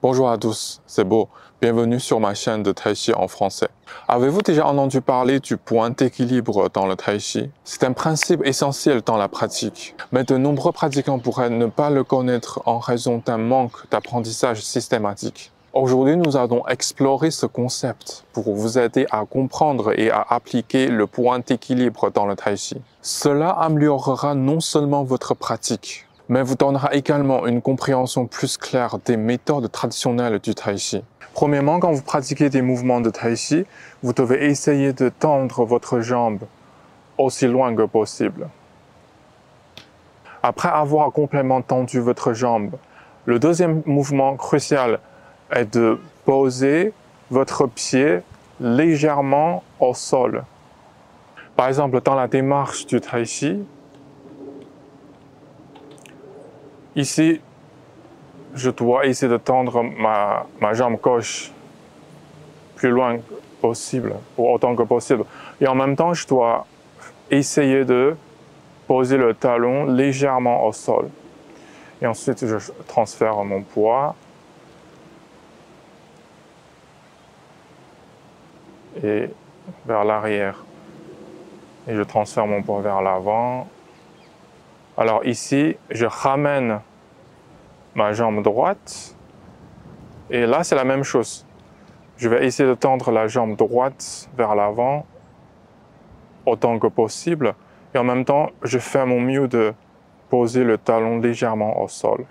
Bonjour à tous, c'est Beau. Bienvenue sur ma chaîne de Tai Chi en français. Avez-vous déjà entendu parler du point d'équilibre dans le Tai Chi? C'est un principe essentiel dans la pratique, mais de nombreux pratiquants pourraient ne pas le connaître en raison d'un manque d'apprentissage systématique. Aujourd'hui, nous allons explorer ce concept pour vous aider à comprendre et à appliquer le point d'équilibre dans le Tai Chi. Cela améliorera non seulement votre pratique, mais vous donnera également une compréhension plus claire des méthodes traditionnelles du Tai Chi. Premièrement, quand vous pratiquez des mouvements de Tai Chi, vous devez essayer de tendre votre jambe aussi loin que possible. Après avoir complètement tendu votre jambe, le deuxième mouvement crucial est de poser votre pied légèrement au sol. Par exemple, dans la démarche du Tai Chi, ici, je dois essayer de tendre ma jambe gauche plus loin possible, ou autant que possible. Et en même temps, je dois essayer de poser le talon légèrement au sol. Et ensuite, je transfère mon poids. Et vers l'arrière. Et je transfère mon poids vers l'avant. Alors ici, je ramène ma jambe droite. Et là, c'est la même chose. Je vais essayer de tendre la jambe droite vers l'avant autant que possible. Et en même temps, je fais mon mieux de poser le talon légèrement au sol.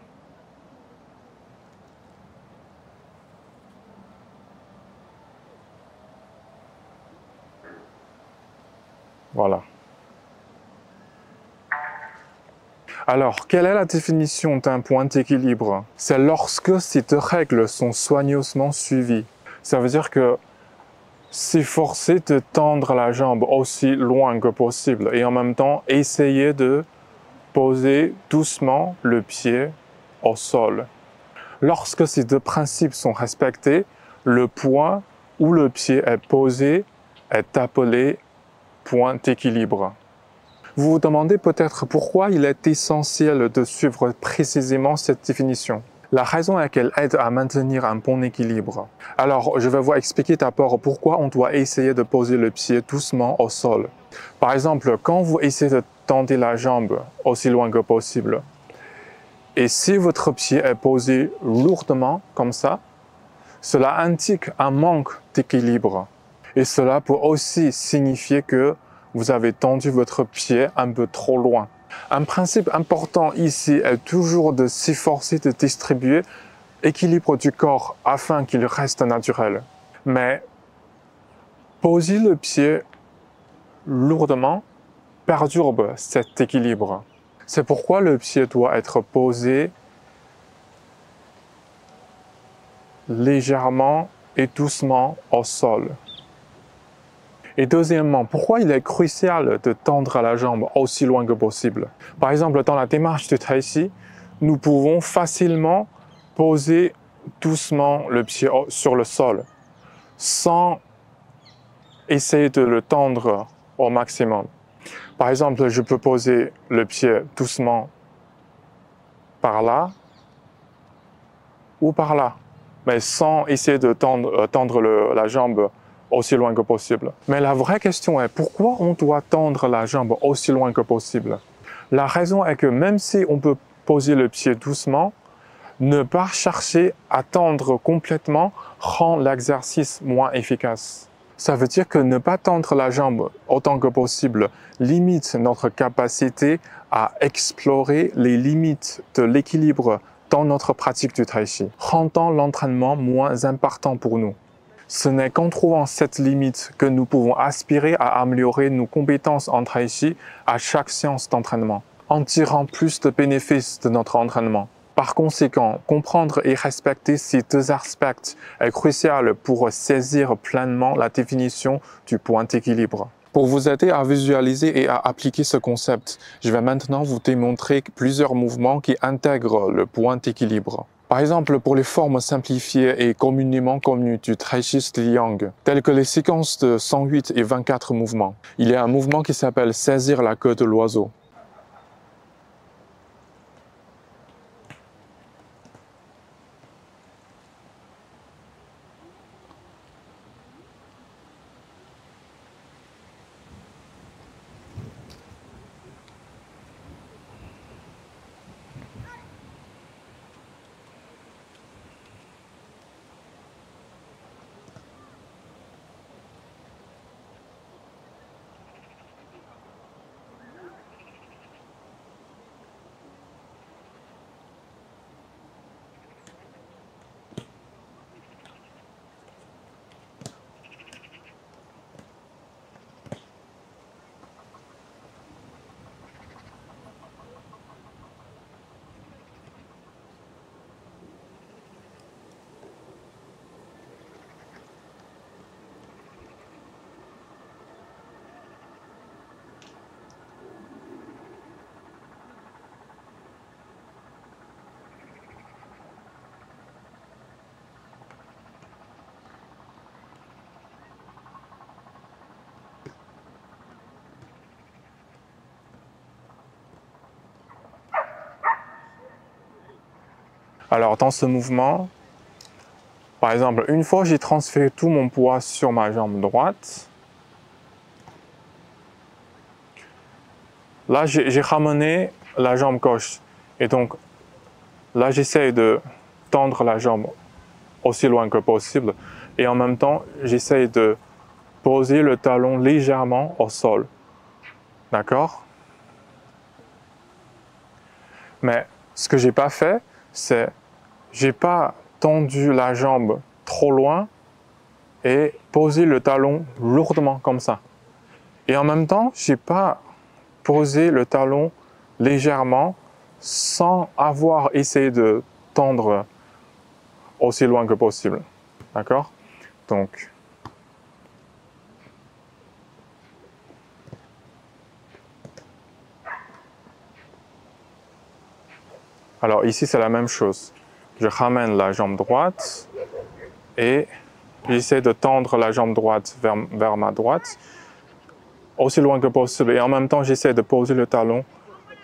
Voilà. Alors, quelle est la définition d'un point d'équilibre? C'est lorsque ces deux règles sont soigneusement suivies. Ça veut dire que s'efforcer de tendre la jambe aussi loin que possible et en même temps essayer de poser doucement le pied au sol. Lorsque ces deux principes sont respectés, le point où le pied est posé est appelé point d'équilibre. Vous vous demandez peut-être pourquoi il est essentiel de suivre précisément cette définition. La raison est qu'elle aide à maintenir un bon équilibre. Alors, je vais vous expliquer d'abord pourquoi on doit essayer de poser le pied doucement au sol. Par exemple, quand vous essayez de tendre la jambe aussi loin que possible, et si votre pied est posé lourdement comme ça, cela indique un manque d'équilibre. Et cela peut aussi signifier que vous avez tendu votre pied un peu trop loin. Un principe important ici est toujours de s'efforcer de distribuer l'équilibre du corps afin qu'il reste naturel. Mais poser le pied lourdement perturbe cet équilibre. C'est pourquoi le pied doit être posé légèrement et doucement au sol. Et deuxièmement, pourquoi il est crucial de tendre la jambe aussi loin que possible? Par exemple, dans la démarche du Tai Chi, nous pouvons facilement poser doucement le pied sur le sol, sans essayer de le tendre au maximum. Par exemple, je peux poser le pied doucement par là ou par là, mais sans essayer de tendre la jambe aussi loin que possible. Mais la vraie question est pourquoi on doit tendre la jambe aussi loin que possible? La raison est que même si on peut poser le pied doucement, ne pas chercher à tendre complètement rend l'exercice moins efficace. Ça veut dire que ne pas tendre la jambe autant que possible limite notre capacité à explorer les limites de l'équilibre dans notre pratique du Tai Chi, rendant l'entraînement moins important pour nous. Ce n'est qu'en trouvant cette limite que nous pouvons aspirer à améliorer nos compétences en Tai Chi à chaque séance d'entraînement, en tirant plus de bénéfices de notre entraînement. Par conséquent, comprendre et respecter ces deux aspects est crucial pour saisir pleinement la définition du point d'équilibre. Pour vous aider à visualiser et à appliquer ce concept, je vais maintenant vous démontrer plusieurs mouvements qui intègrent le point d'équilibre. Par exemple, pour les formes simplifiées et communément connues du Tai Chi style Yang, telles que les séquences de 108 et 24 mouvements, il y a un mouvement qui s'appelle saisir la queue de l'oiseau. Alors, dans ce mouvement, par exemple, une fois j'ai transféré tout mon poids sur ma jambe droite, là j'ai ramené la jambe gauche. Et donc, là j'essaie de tendre la jambe aussi loin que possible. Et en même temps, j'essaie de poser le talon légèrement au sol. D'accord? Mais ce que j'ai pas fait, c'est j'ai pas tendu la jambe trop loin et posé le talon lourdement comme ça. Et en même temps, j'ai pas posé le talon légèrement sans avoir essayé de tendre aussi loin que possible. D'accord? Donc, alors ici c'est la même chose. Je ramène la jambe droite et j'essaie de tendre la jambe droite vers ma droite aussi loin que possible. Et en même temps, j'essaie de poser le talon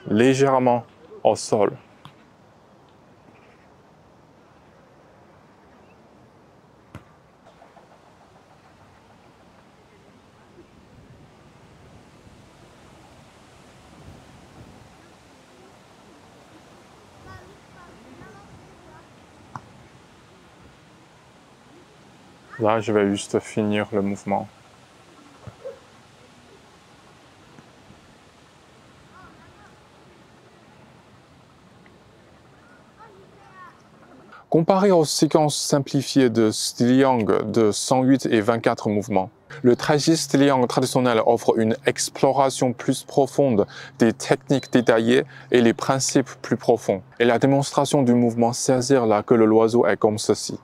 légèrement au sol. Là, je vais juste finir le mouvement. Comparé aux séquences simplifiées de Stiliang de 108 et 24 mouvements, le trajet Stiliang traditionnel offre une exploration plus profonde des techniques détaillées et les principes plus profonds. Et la démonstration du mouvement saisir la queue de l'oiseau est comme ceci.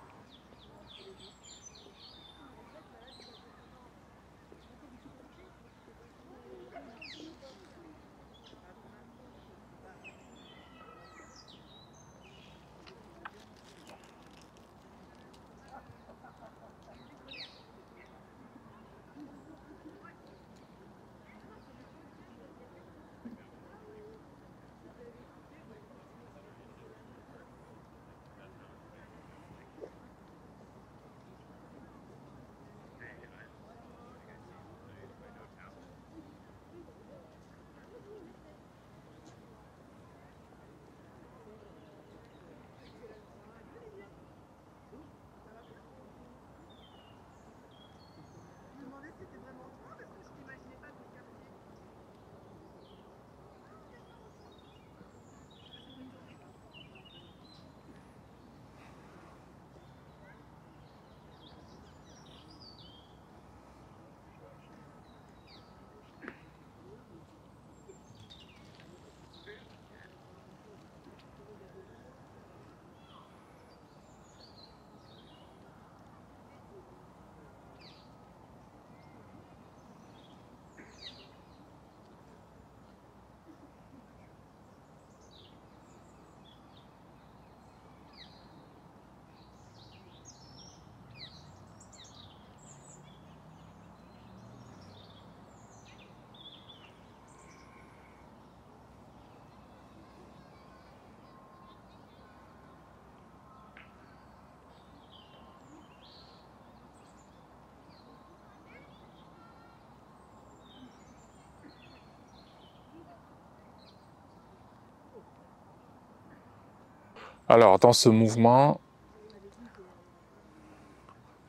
Alors, dans ce mouvement,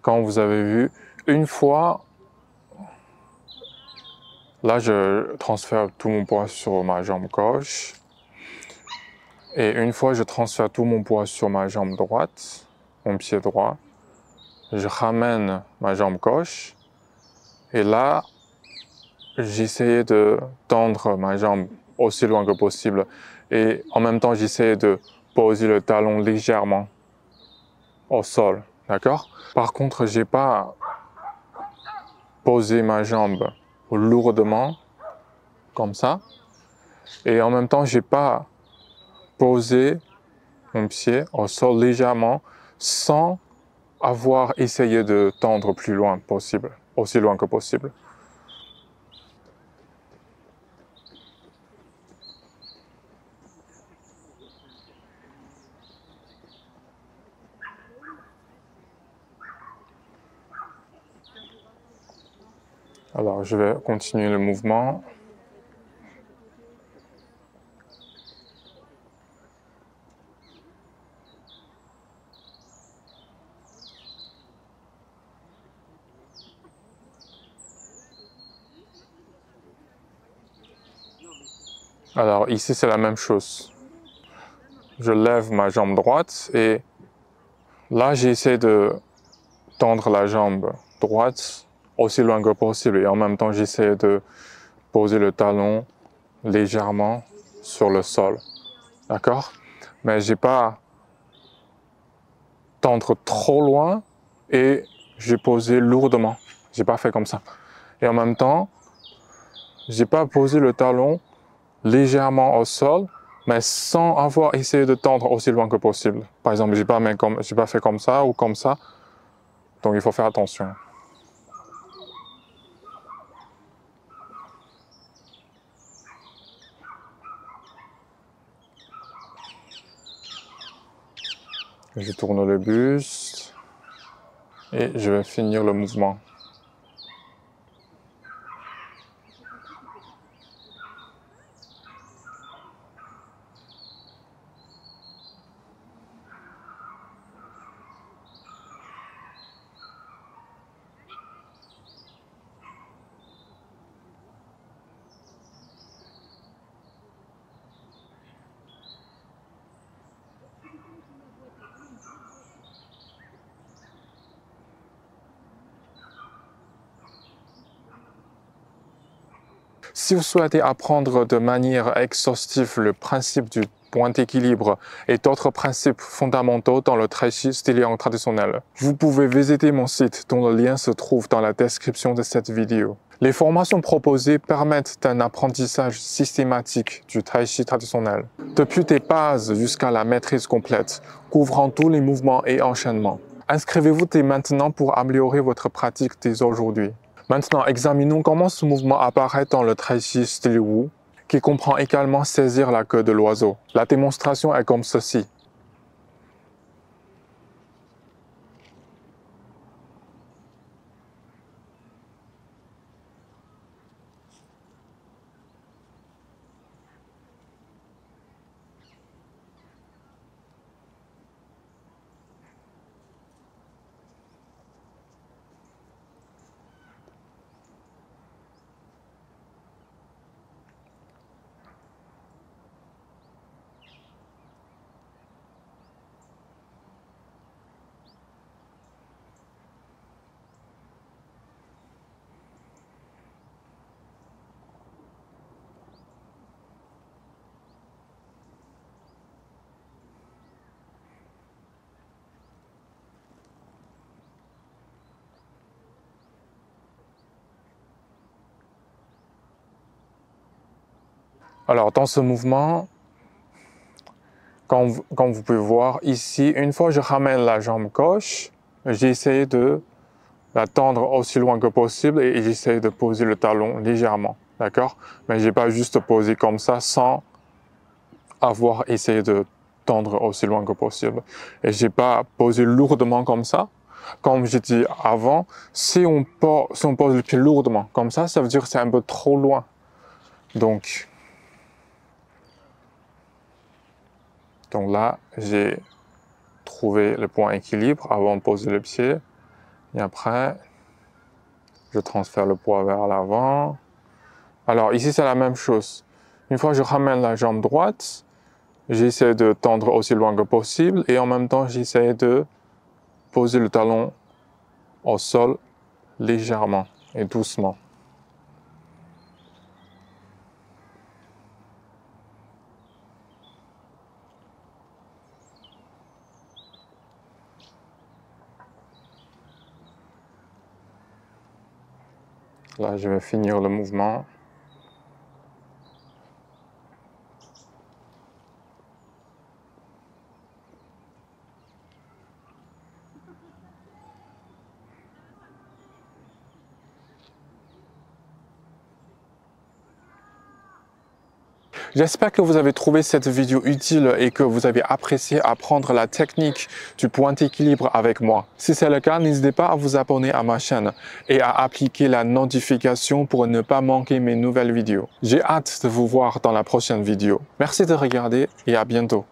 quand vous avez vu, une fois, là, je transfère tout mon poids sur ma jambe gauche. Et une fois, je transfère tout mon poids sur ma jambe droite, mon pied droit. Je ramène ma jambe gauche. Et là, j'essayais de tendre ma jambe aussi loin que possible. Et en même temps, j'essayais de poser le talon légèrement au sol. D'accord? Par contre, j'ai pas posé ma jambe lourdement, comme ça. Et en même temps, j'ai pas posé mon pied au sol légèrement sans avoir essayé de tendre plus loin possible, aussi loin que possible. Alors, je vais continuer le mouvement. Alors, ici, c'est la même chose. Je lève ma jambe droite et là, j'essaie de tendre la jambe droite aussi loin que possible et en même temps, j'essaie de poser le talon légèrement sur le sol. D'accord? Mais j'ai pas tendre trop loin et j'ai posé lourdement. J'ai pas fait comme ça. Et en même temps, j'ai pas posé le talon légèrement au sol, mais sans avoir essayé de tendre aussi loin que possible. Par exemple, j'ai pas fait comme ça ou comme ça. Donc il faut faire attention. Je tourne le buste et je vais finir le mouvement. Si vous souhaitez apprendre de manière exhaustive le principe du point d'équilibre et d'autres principes fondamentaux dans le Tai Chi style yang traditionnel, vous pouvez visiter mon site dont le lien se trouve dans la description de cette vidéo. Les formations proposées permettent un apprentissage systématique du Tai Chi traditionnel, depuis des bases jusqu'à la maîtrise complète, couvrant tous les mouvements et enchaînements. Inscrivez-vous dès maintenant pour améliorer votre pratique dès aujourd'hui. Maintenant, examinons comment ce mouvement apparaît dans le Tai Chi style Wu, qui comprend également saisir la queue de l'oiseau. La démonstration est comme ceci. Alors, dans ce mouvement, comme vous pouvez voir ici, une fois que je ramène la jambe gauche, j'essaie de la tendre aussi loin que possible et j'essaie de poser le talon légèrement, d'accord? Mais j'ai pas juste posé comme ça sans avoir essayé de tendre aussi loin que possible. Et j'ai pas posé lourdement comme ça. Comme j'ai dit avant, si on pose le pied lourdement comme ça veut dire que c'est un peu trop loin. Donc là, j'ai trouvé le point équilibre avant de poser le pied. Et après, je transfère le poids vers l'avant. Alors ici, c'est la même chose. Une fois que je ramène la jambe droite, j'essaie de tendre aussi loin que possible et en même temps, j'essaie de poser le talon au sol légèrement et doucement. Là, je vais finir le mouvement. J'espère que vous avez trouvé cette vidéo utile et que vous avez apprécié apprendre la technique du point d'équilibre avec moi. Si c'est le cas, n'hésitez pas à vous abonner à ma chaîne et à appliquer la notification pour ne pas manquer mes nouvelles vidéos. J'ai hâte de vous voir dans la prochaine vidéo. Merci de regarder et à bientôt.